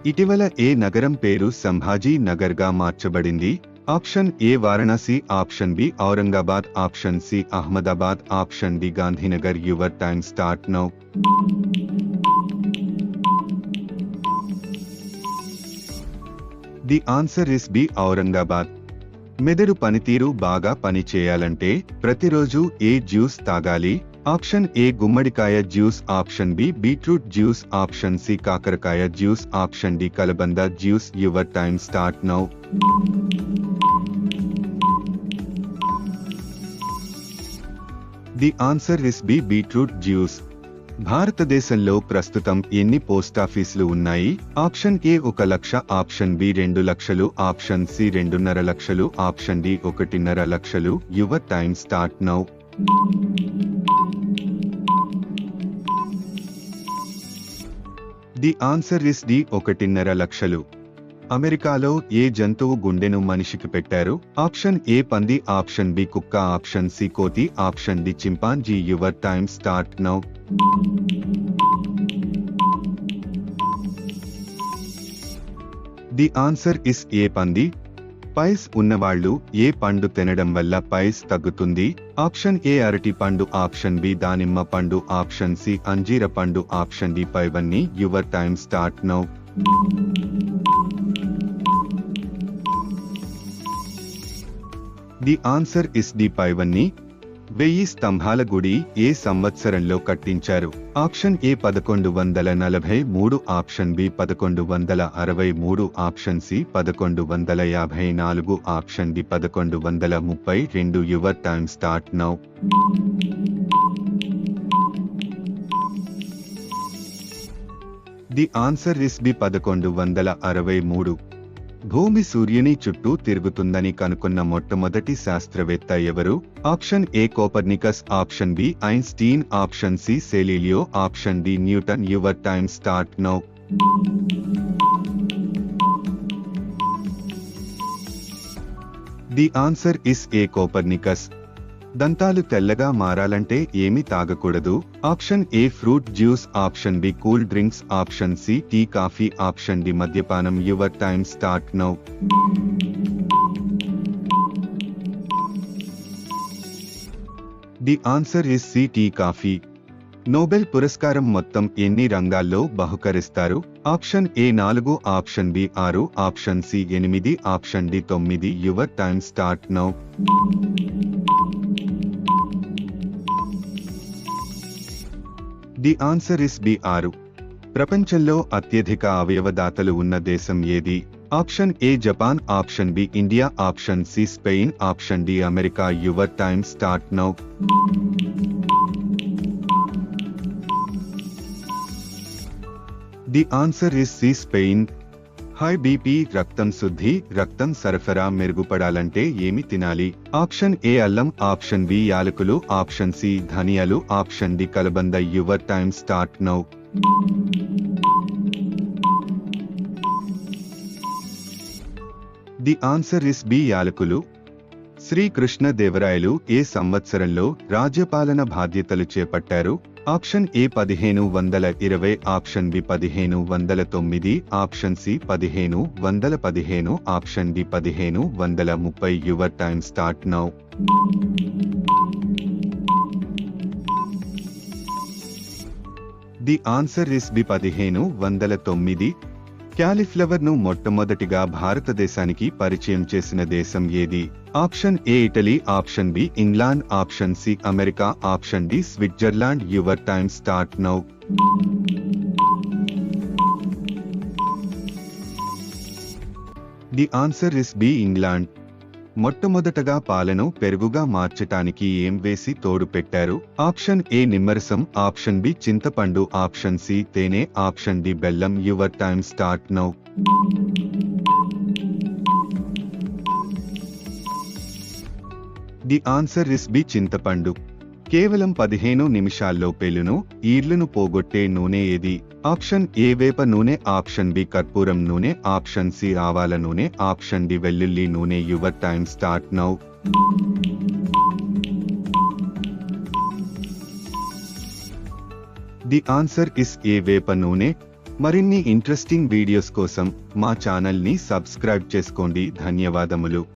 ఇటీవల ఏ నగరం పేరు సంభాజీ నగర్గా మార్చబడింది? Option A Varanasi, option B Aurangabad, option C Ahmedabad, option D Gandhinagar. Your time start now. The answer is B Aurangabad. మెదడు పనితీరు బాగా పని చేయాలంటే ప్రతిరోజు ఏ జ్యూస్ తాగాలి? ఆప్షన్ ఏ గుమ్మడికాయ juice, option B beetroot juice, option C కాకరకాయ జ్యూస్, ఆప్షన్ డి కలబంద juice. Your time start now. The answer is B beetroot juice. భారతదేశంలో ప్రస్తుతం ఎన్ని పోస్టాఫీసులు ఉన్నాయి? Option A 1 lakh, option B 2 లక్షలు, ఆప్షన్ సి 2.5 లక్షలు, ఆప్షన్ డి 1.5 లక్షలు. Your time start now. The answer is D 1.5 లక్షలు. అమెరికాలో ఏ జంతువు గుండెను మనిషికి పెట్టారు? ఆప్షన్ ఏ పంది, ఆప్షన్ బి కుక్క, ఆప్షన్ సి కోతి, option D chimpanzee. Your time start now. The answer is A పంది. పైల్స్ ఉన్నవాళ్లు ఏ పండు తినడం వల్ల పైల్స్ తగ్గుతుంది? ఆప్షన్ ఏ అరటి పండు, ఆప్షన్ బి దానిమ్మ పండు, ఆప్షన్ సి అంజీర పండు, ఆప్షన్ డి పైవన్నీ. Your time start now. The answer is D పైవన్నీ. 1000 స్తంభాల గుడి ఏ సంవత్సరంలో కట్టించారు? Option A 1143, option B 1163, option C 1154, option D 1132. Your time start now. The answer is B 1163. భూమి సూర్యుని చుట్టూ తిరుగుతుందని కనుక్కున్న మొట్టమొదటి శాస్త్రవేత్త ఎవరు? Option A Copernicus, option B Einstein, option C Galileo, option D Newton. Your time start now. The answer is A Copernicus. దంతాలు తెల్లగా మారాలంటే ఏమి తాగకూడదు? Option A fruit juice, option B cool drinks, option C tea coffee, option D మద్యపానం. Your time start now. The answer is C tea coffee. Nobel పురస్కారం మొత్తం ఎన్ని రంగాల్లో బహుకరిస్తారు? Option A 4, option B 6, option C 8, option D 9. Your time start now. The answer is B 6. ప్రపంచంలో అత్యధిక అవయవదాతలు ఉన్న దేశం ఏది? Option A Japan, option B India, option C Spain, option D America. Your time start now. The answer is C Spain. High BP, రక్తం శుద్ధి, రక్తం సరఫరా మెరుగుపడాలంటే ఏమి తినాలి? ఆప్షన్ ఏ అల్లం, ఆప్షన్ బి యాలకులు, ఆప్షన్ సి ధనియాలు, ఆప్షన్ డి కలబంద. Your time start now. The answer is B యాలకులు. శ్రీకృష్ణ దేవరాయలు ఏ సంవత్సరంలో రాజ్యపాలన బాధ్యతలు చేపట్టారు? Option A 1520, option B 1509, option C 1515, option D 1530. Your time start now. The answer is B 1509. Cauliflower ను మొట్టమొదటిగా భారతదేశానికి పరిచయం చేసిన దేశం ఏది? Option A Italy, option B England, option C America, option D Switzerland. Your time start now. The answer is B England. మొట్టమొదటగా పాలను పెరుగుగా మార్చటానికి ఏం వేసి తోడు పెట్టారు? ఆప్షన్ ఏ నిమ్మరసం, ఆప్షన్ బి చింతపండు, ఆప్షన్ సి తేనె, ఆప్షన్ డి బెల్లం. Your time start now. The answer is B చింతపండు. కేవలం 15 నిమిషాల్లో పేలును, ఈడ్లను పోగొట్టే నూనె ఏది? ఆప్షన్ ఏ వేప నూనె, ఆప్షన్ బి కర్పూరం నూనె, ఆప్షన్ సి ఆవాల నూనె, ఆప్షన్ డి వెల్లుల్లి నూనె. Your time start now. The answer is ఏ వేప నూనె. మరిన్ని ఇంట్రెస్టింగ్ వీడియోస్ కోసం మా ఛానల్ని సబ్స్క్రైబ్ చేసుకోండి. ధన్యవాదములు.